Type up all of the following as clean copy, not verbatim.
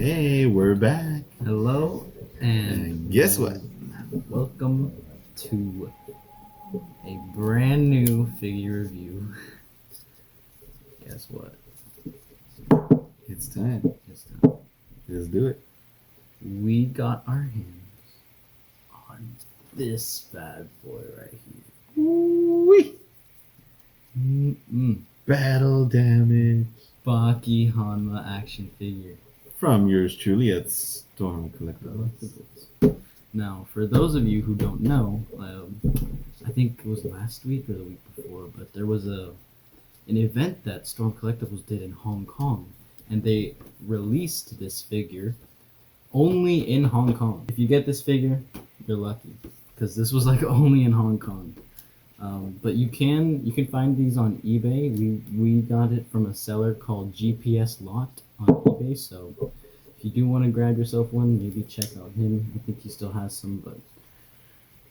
Hey, we're back. Hello, And guess what? Welcome to a brand new figure review. Guess what? It's time. It's time. Let's do it. We got our hands on this bad boy right here. Wee! Mm-mm. Battle damage. Baki Hanma action figure. From yours truly at Storm Collectibles. Now, for those of you who don't know, I think it was last week or the week before, but there was an event that Storm Collectibles did in Hong Kong, and they released this figure only in Hong Kong. If you get this figure, you're lucky, because this was like only in Hong Kong. But you can find these on eBay. We got it from a seller called GPS Lot on eBay. So if you do want to grab yourself one, maybe check out him. I think he still has some, but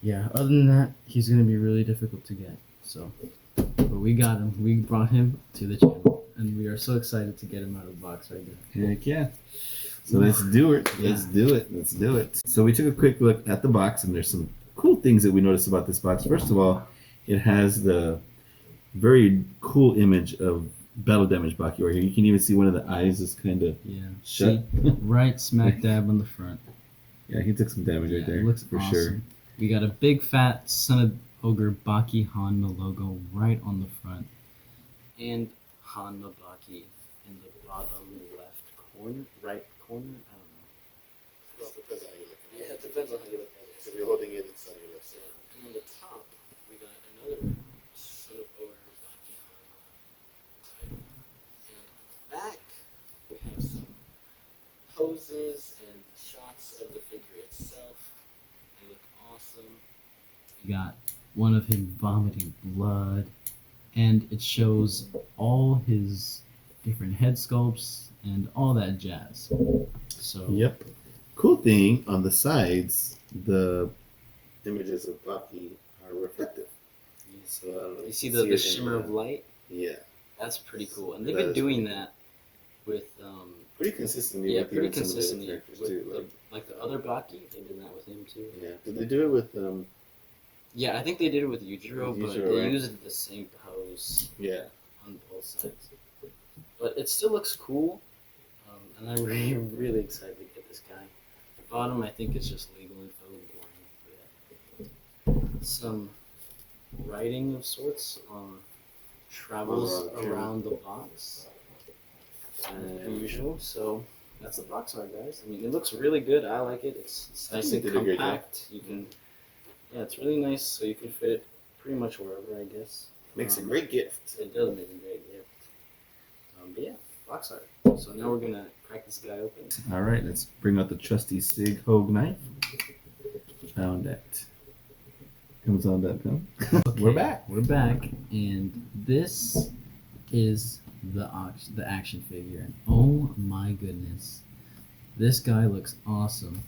yeah. Other than that, he's gonna be really difficult to get. So, but we got him. We brought him to the channel, and we are so excited to get him out of the box right now. Heck yeah. So let's do it. Let's do it. Let's do it. So we took a quick look at the box, and there's some cool things that we noticed about this box. First of all, it has the very cool image of battle damage Baki right here. You can even see one of the eyes is kind of shut. See, right smack dab on the front. Yeah, he took some damage right there. It looks for awesome. sure. We got a big fat Son of Ogre Baki Hanma logo right on the front, and Hanma Baki in the bottom left corner, right corner. I don't know. Well, it depends on how you look at it. Yeah, it depends on how you look at it. So if you're holding it, it's on your left side. And on the top, we got another Son of Ogre Baki Hanma title, and on the back we have some poses and shots of the figure itself. They look awesome. We got one of him vomiting blood, and it shows all his different head sculpts and all that jazz. So Yep. Cool thing on the sides, the images of Baki are reflective. So I don't know. you see the shimmer of light. Yeah. That's pretty cool, and they've been doing that with pretty consistently. yeah, with pretty even some of the other consistently characters with too. like the other Baki. They did that with him too. Yeah. Did they do it with Yeah, I think they did it with Yujiro, but Yujiro, they right? used the same pose Yeah. on both sides. But it still looks cool, and I'm really excited to get this guy. The bottom, I think, is just legal info. Some writing of sorts travels around the box, per usual. So that's the box art, guys. I mean, it looks really good. I like it. It's nice and compact. You can, yeah, it's really nice. So you can fit it pretty much wherever, I guess. Makes a great gift. It does make a great gift. But yeah, box art. So now we're gonna crack this guy open. All right, let's bring out the trusty Sig Hogue knife. Found at Amazon.com. Okay, We're back. We're back, and this is the action figure. And oh my goodness, this guy looks awesome.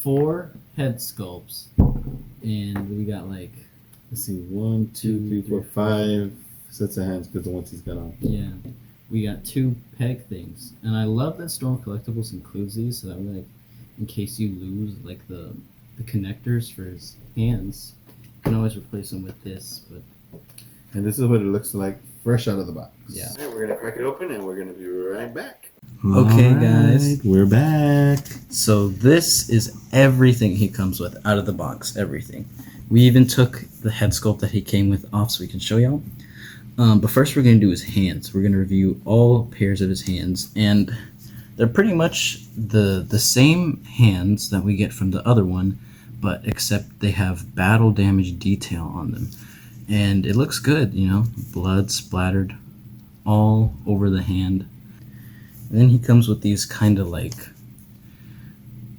4 head sculpts, and we got like, Let's see, 1, 2, 3, 4, 5 sets of hands because the ones he's got on. yeah, we got 2 peg things, and I love that Storm Collectibles includes these, so that way, like, in case you lose like the connectors for his hands, you can always replace them with this. But And this is what it looks like fresh out of the box. Yeah. All right, we're gonna crack it open and we're gonna be right back. Okay, guys. we're back. so this is everything he comes with out of the box. Everything. We even took the head sculpt that he came with off so we can show y'all. But first we're going to do his hands. We're going to review all pairs of his hands. And they're pretty much the same hands that we get from the other one, but except they have battle damage detail on them. And it looks good, you know, blood splattered all over the hand. And then he comes with these kind of like,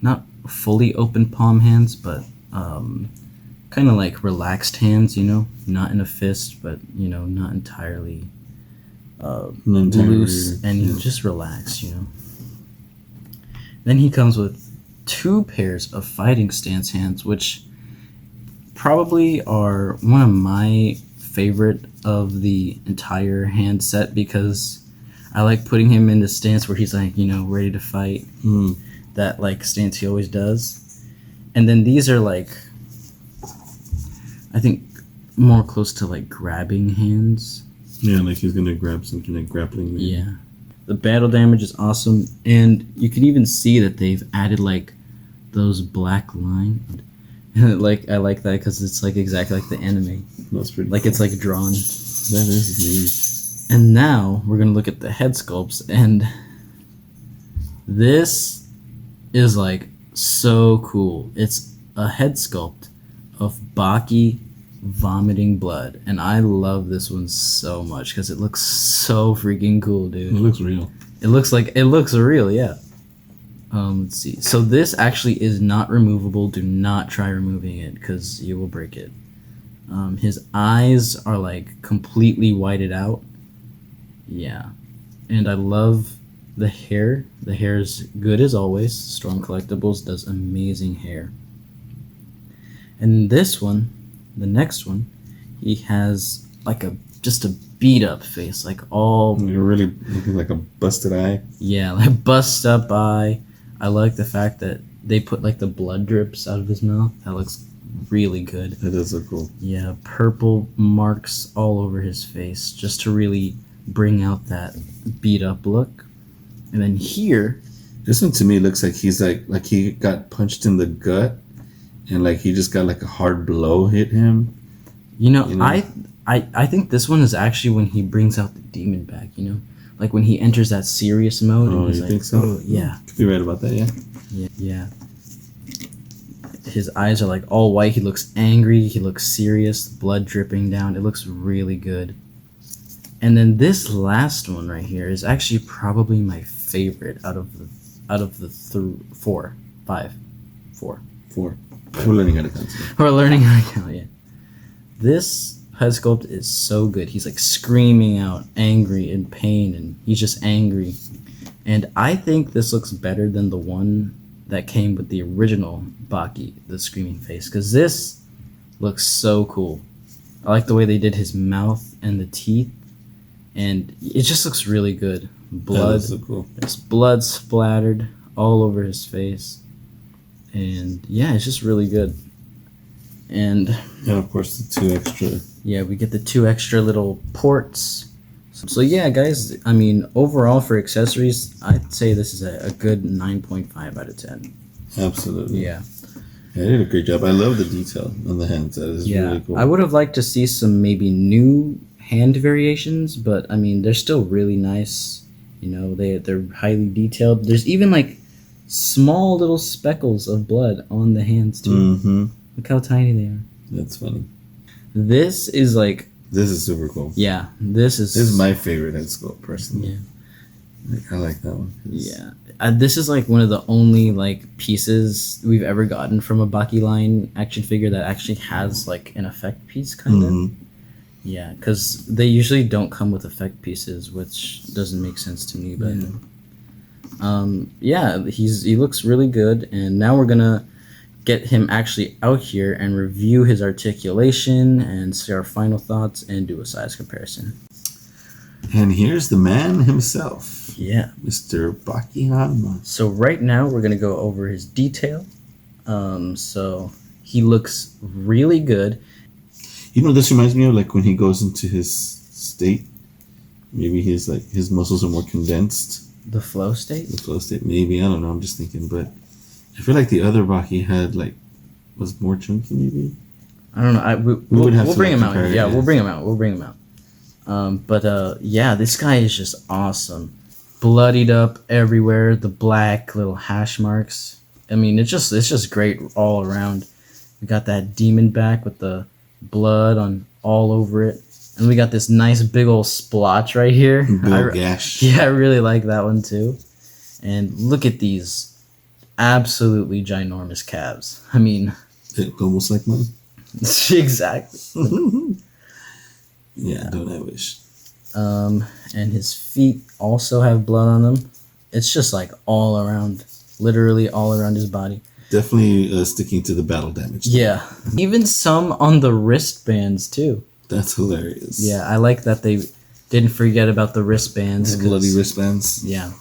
not fully open palm hands, but kind of like relaxed hands, you know, not in a fist, but, you know, not entirely loose and just relaxed, you know. Then he comes with 2 pairs of fighting stance hands, which probably are one of my favorite of the entire hand set, because I like putting him in the stance where he's like, ready to fight. Mm. That like stance he always does. And then these are like, I think, more close to like grabbing hands. Yeah, like he's gonna grab something like grappling. Maybe. Yeah. The battle damage is awesome, and you can even see that they've added like those black lines. Like I like that because it's like exactly like the anime. That's pretty. Like cool. it's like drawn. That is neat. And now we're gonna look at the head sculpts, and this is like so cool. It's a head sculpt of Baki vomiting blood, and I love this one so much because it looks so freaking cool, dude. It looks real. It looks real, yeah. Let's see. So this actually is not removable. Do not try removing it because you will break it. His eyes are like completely whited out. Yeah, and I love the hair. The hair is good as always. Storm Collectibles does amazing hair. And this one, the next one, he has like just a beat up face, like all. You're really looking like a busted eye. Yeah, like bust up eye. I like the fact that they put like the blood drips out of his mouth. That looks really good. That does look cool. Yeah, purple marks all over his face just to really bring out that beat up look. And then here, this one to me looks like he's like he got punched in the gut, and like he just got like a hard blow hit him. I think this one is actually when he brings out the demon back. Like when he enters that serious mode. Oh, and he's you like, think so? Oh, yeah. Could be right about that. Yeah. Yeah. His eyes are like all white. He looks angry. He looks serious. Blood dripping down. It looks really good. And then this last one right here is actually probably my favorite out of the four. We're learning how to count today. We're learning how to count. Yeah. This head sculpt is so good. He's like screaming out, angry in pain, and he's just angry. And I think this looks better than the one that came with the original Baki, the screaming face, because this looks so cool. I like the way they did his mouth and the teeth, and it just looks really good. Blood, so cool. There's blood splattered all over his face, and yeah, it's just really good. And of course the two extra. Yeah, we get the two extra little ports. So yeah, guys, I mean, overall for accessories, I'd say this is a good 9.5 out of 10. Absolutely. Yeah. Yeah, they did a great job. I love the detail on the hands. That is really cool. I would have liked to see some maybe new hand variations, but I mean, they're still really nice. They're highly detailed. There's even like small little speckles of blood on the hands too. Mm-hmm. Look how tiny they are. That's funny. This is like. This is super cool. Yeah, this is my favorite head sculpt personally. Yeah. I like that one. Yeah. This is like one of the only like pieces we've ever gotten from a Baki line action figure that actually has like an effect piece kind of. Mm-hmm. Yeah, because they usually don't come with effect pieces, which doesn't make sense to me. But he looks really good, and now we're gonna get him actually out here and review his articulation and see our final thoughts and do a size comparison. And here's the man himself. Yeah. Mr. Baki Hanma. So right now we're going to go over his detail. So he looks really good. This reminds me of like when he goes into his state. Maybe his muscles are more condensed. The flow state? The flow state, maybe. I don't know. I'm just thinking. But I feel like the other Baki was more chunky, maybe. I don't know. We'll bring him out. Yeah, we'll bring him out. This guy is just awesome. Bloodied up everywhere. The black little hash marks. I mean, it's just great all around. We got that demon back with the blood on all over it, and we got this nice big old splotch right here. Big gash. Yeah, I really like that one too. And look at these absolutely ginormous calves. I mean, almost like mine. Exactly. Yeah, don't I wish. And his feet also have blood on them. It's just like all around, literally all around his body. Definitely sticking to the battle damage. Yeah. Even some on the wristbands too. That's hilarious. Yeah, I like that they Didn't forget about the wristbands. Bloody wristbands. Yeah.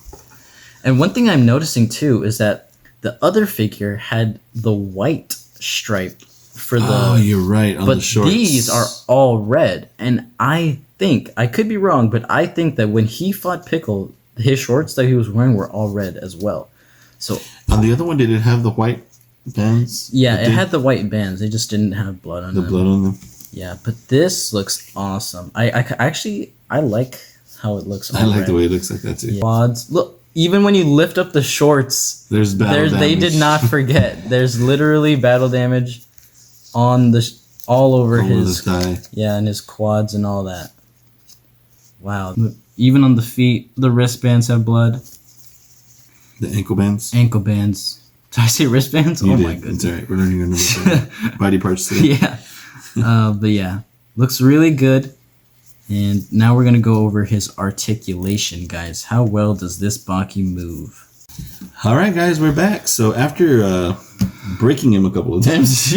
And one thing I'm noticing too is that the other figure had the white stripe for the. Oh, you're right. On but the shorts. these are all red, and I could be wrong, but I think that when he fought Pickle, his shorts that he was wearing were all red as well. So on the other one, did it have the white bands? Yeah, it had the white bands. They just didn't have blood on them. The blood on them. Yeah, but this looks awesome. I actually like how it looks. I like the way it looks like that too. Quads. Look, even when you lift up the shorts, there's battle damage. They did not forget. There's literally battle damage on all over his thigh. Yeah, and his quads and all that. Wow. Even on the feet, the wristbands have blood. The ankle bands. Ankle bands. Did I say wristbands? You oh did. my goodness. It's alright. We're learning our body parts today. Yeah. But yeah, looks really good. And now we're going to go over his articulation, guys. How well does this Baki move? All right, guys, we're back. So after breaking him a couple of times,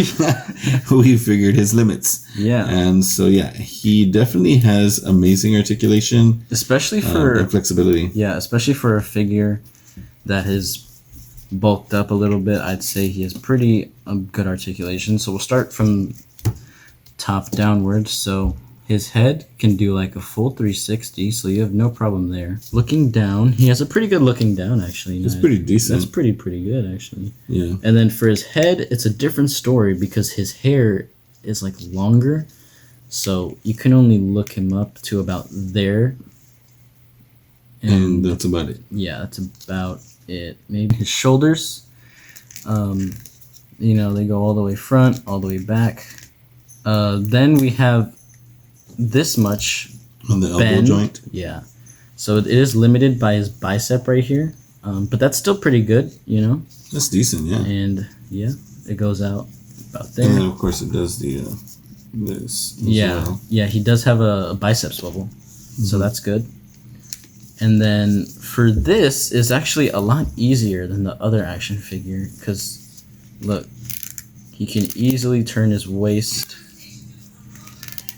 we figured his limits. Yeah. And so, yeah, he definitely has amazing articulation. Especially for... and flexibility. Yeah, especially for a figure that has bulked up a little bit. I'd say he has pretty good articulation. So we'll start from top downwards. So his head can do like a full 360, so you have no problem there. Looking down, he has a pretty good looking down, actually. It's pretty decent. That's pretty good, actually. Yeah. And then for his head, it's a different story because his hair is like longer, so you can only look him up to about there. And that's about it. Yeah, that's about it. Maybe his shoulders, they go all the way front, all the way back. Then we have this much on the elbow bend. joint. Yeah, so it is limited by his bicep right here, but that's still pretty good, That's decent, yeah. And yeah, it goes out about there. And then of course it does the this. Well. Yeah, he does have a bicep swivel, so that's good. And then for this is actually a lot easier than the other action figure because look, he can easily turn his waist.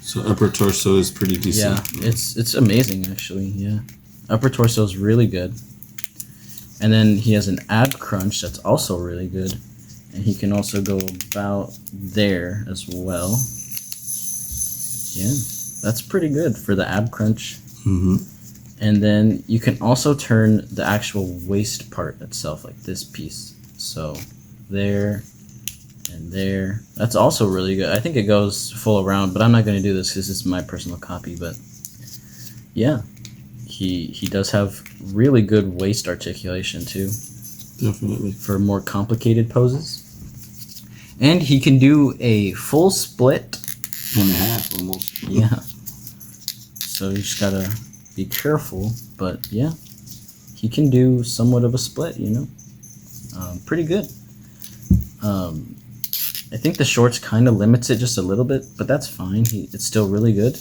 So upper torso is pretty decent. Yeah, it's amazing actually. Yeah, upper torso is really good, and then he has an ab crunch that's also really good, and he can also go about there as well. Yeah, that's pretty good for the ab crunch. Mm-hmm. And then you can also turn the actual waist part itself, like this piece. So there. And there. That's also really good. I think it goes full around, but I'm not going to do this because it's my personal copy. But yeah, he does have really good waist articulation too. Definitely. For more complicated poses. And he can do a full split. And a half almost. Yeah. So you just got to be careful. But yeah, he can do somewhat of a split, Pretty good. I think the shorts kind of limits it just a little bit, but that's fine. It's still really good.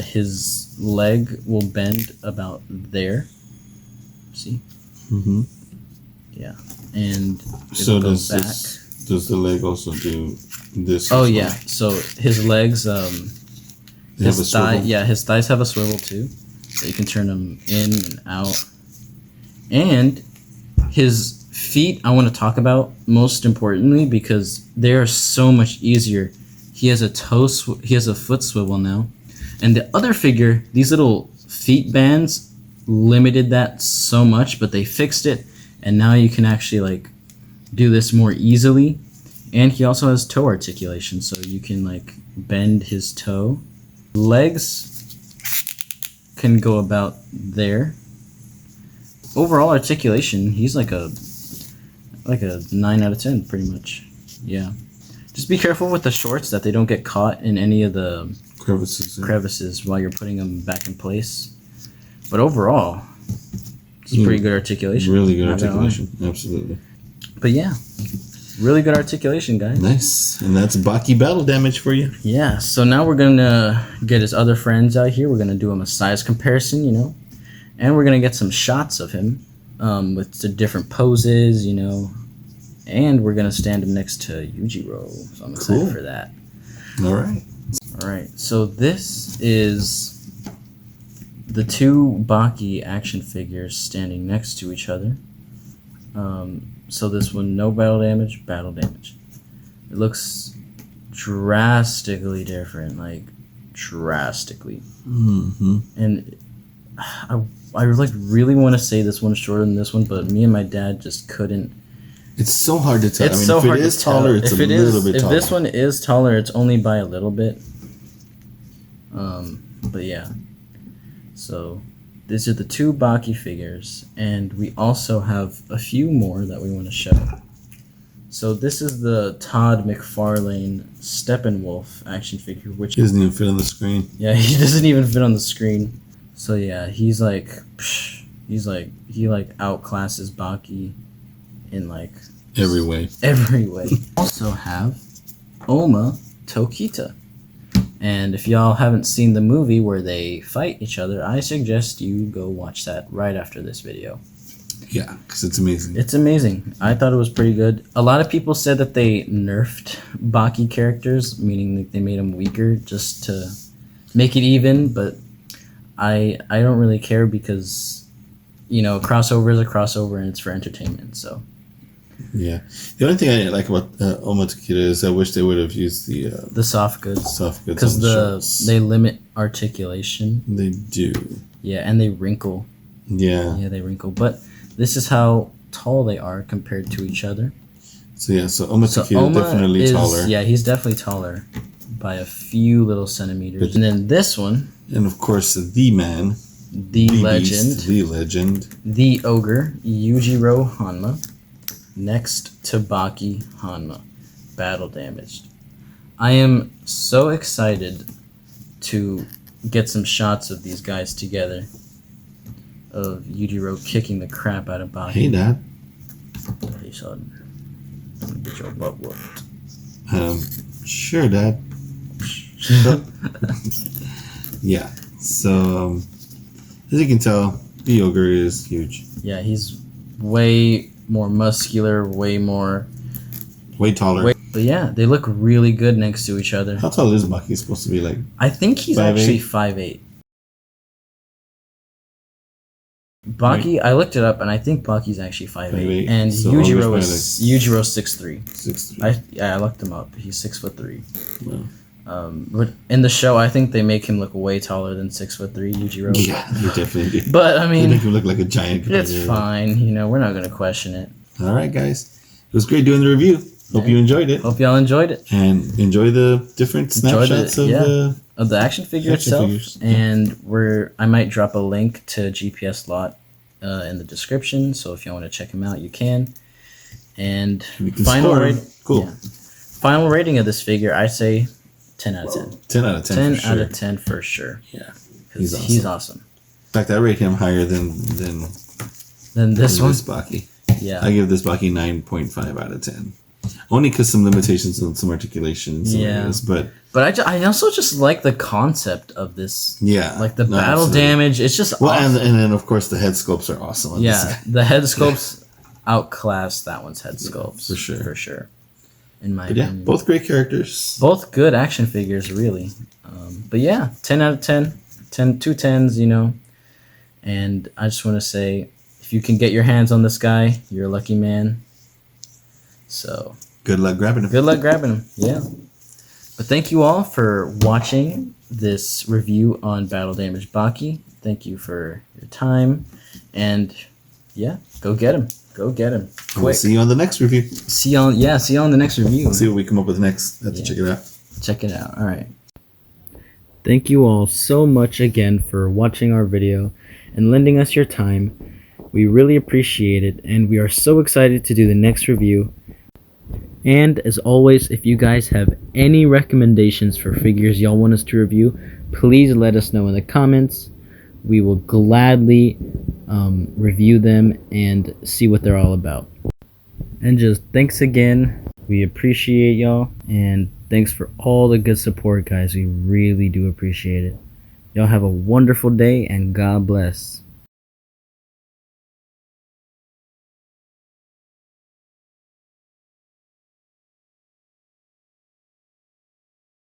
His leg will bend about there. See? Mm-hmm. Yeah. And so does the leg also do this? Oh yeah. So his legs, his thighs have a swivel too. So you can turn them in and out. And his feet I want to talk about most importantly because they are so much easier. He has a foot swivel now, and the other figure, these little feet bands limited that so much, but they fixed it, and now you can actually do this more easily. And he also has toe articulation, so you can bend his toe. Legs can go about there. Overall articulation, he's like a 9 out of 10 pretty much. Yeah, just be careful with the shorts that they don't get caught in any of the crevices while you're putting them back in place. But overall, it's pretty good articulation. Really good articulation, absolutely. But yeah, really good articulation, guys. Nice. And that's Baki battle damage for you. Yeah, so now we're gonna get his other friends out here. We're gonna do him a size comparison, and we're gonna get some shots of him with the different poses, and we're gonna stand him next to Yujiro. So I'm excited for that. All right. So this is the two Baki action figures standing next to each other. So this one, no battle damage, battle damage. It looks drastically different, like drastically. And I like really want to say this one's shorter than this one, but me and my dad just couldn't. It's so hard to tell. It's I mean, so if hard it to is taller, tell. it's If a it little is, bit if taller. this one is taller, it's only by a little bit. But yeah. So these are the two Baki figures, and we also have a few more that we want to show. So this is the Todd McFarlane Steppenwolf action figure, which He doesn't even fit on the screen. yeah, he doesn't even fit on the screen. So yeah, he like outclasses Baki in like Every way. every way. Also have Oma Tokita. And if y'all haven't seen the movie where they fight each other, I suggest you go watch that right after this video. Yeah, because it's amazing. It's amazing. I thought it was pretty good. A lot of people said that they nerfed Baki characters, meaning that they made them weaker just to make it even, but I don't really care because, you know, a crossover is a crossover and it's for entertainment, so. Yeah. The only thing I like about Oma Takeda is I wish they would have used The soft goods. soft goods Because on the shorts. they limit articulation. They do. Yeah, and they wrinkle. Yeah. Yeah, they wrinkle. But this is how tall they are compared to each other. So yeah, so Oma So Takeda Oma definitely is, taller. yeah, he's definitely taller by a few little centimeters. And then this one, And of course the man, the legend, beast, the legend. the ogre, Yujiro Hanma, next to Baki Hanma, battle damaged. I am so excited to get some shots of these guys together, of Yujiro kicking the crap out of Baki. Hey Dad. Hey son, I'm gonna get your butt whooped. Sure Dad. Yeah. So as you can tell, the ogre is huge. Yeah, he's way more muscular, way more. Way taller. But yeah, they look really good next to each other. How tall is Baki? He's supposed to be like I think he's 5'8"? actually 5'8". Baki, I looked it up, and I think Baki's actually 5'8", 5'8", and so Yujiro almost is Yujiro 6'3". 6'3". I looked him up. He's 6'3". Wow. But in the show, I think they make him look way taller than 6'3", Yujiro. Yeah, they definitely do. But I They mean, make him look like a giant. it's compared to- fine. You know, we're not gonna question it. All right, guys. It was great doing the review. Hope you enjoyed it. Hope y'all enjoyed it. And enjoy the different Enjoyed snapshots it, yeah. of Of the action figure Action itself, figures, yeah. and I might drop a link to GPS Lot in the description. So if you want to check him out, you can. And you can final score 'em. rating. Cool. Yeah. Final rating of this figure, I say 10 out of 10. 10 out of 10. 10 for sure. out of 10 for sure. Yeah. 'Cause He's he's awesome. In fact, I rate him higher than Then this one, Baki. yeah, I give this Baki 9.5 out of 10. Only because some limitations and some articulation in some Yeah. areas, but but I also just like the concept of this, yeah, like the no, battle absolutely. damage. It's just Well, awesome. and then of course the head sculpts are awesome. on this Yeah, guy. the head sculpts outclass that one's head sculpts for sure. For sure. In my But yeah, opinion, both great characters. both good action figures, really. But yeah, 10 out of 10, 2 10s, you know. And I just want to say, if you can get your hands on this guy, you're a lucky man. So Good luck grabbing him. good luck grabbing him. Yeah. But thank you all for watching this review on Battle Damage Baki. Thank you for your time. And yeah, go get him. Go get him. And we'll see you on the next review. See y'all on the next review. Let's see what we come up with next. Have to Yeah. check it out. Check it out. All right. Thank you all so much again for watching our video and lending us your time. We really appreciate it, and we are so excited to do the next review. And as always, if you guys have any recommendations for figures y'all want us to review, please let us know in the comments. We will gladly review them and see what they're all about. And just thanks again. We appreciate y'all, and thanks for all the good support, guys. We really do appreciate it. Y'all have a wonderful day, and God bless.